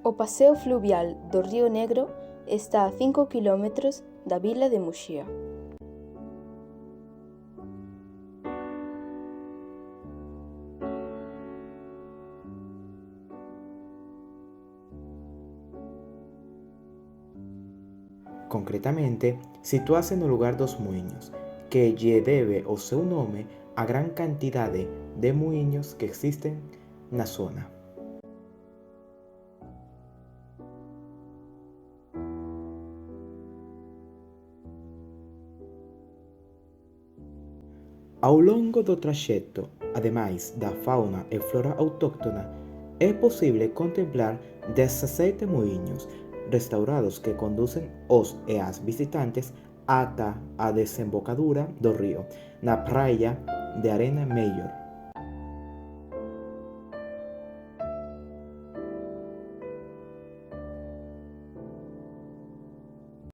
O paseo fluvial do Río Negro está a 5 km da vila de Muxía. Concretamente, sitúase no lugar dos muiños, que lle debe o seu nome á gran cantidade de muiños que existen na zona. Ao longo do traxecto, ademais da fauna e flora autóctona, é posible contemplar 17 muiños restaurados que conducen os e as visitantes ata a desembocadura do río, na praia de Arena Maior.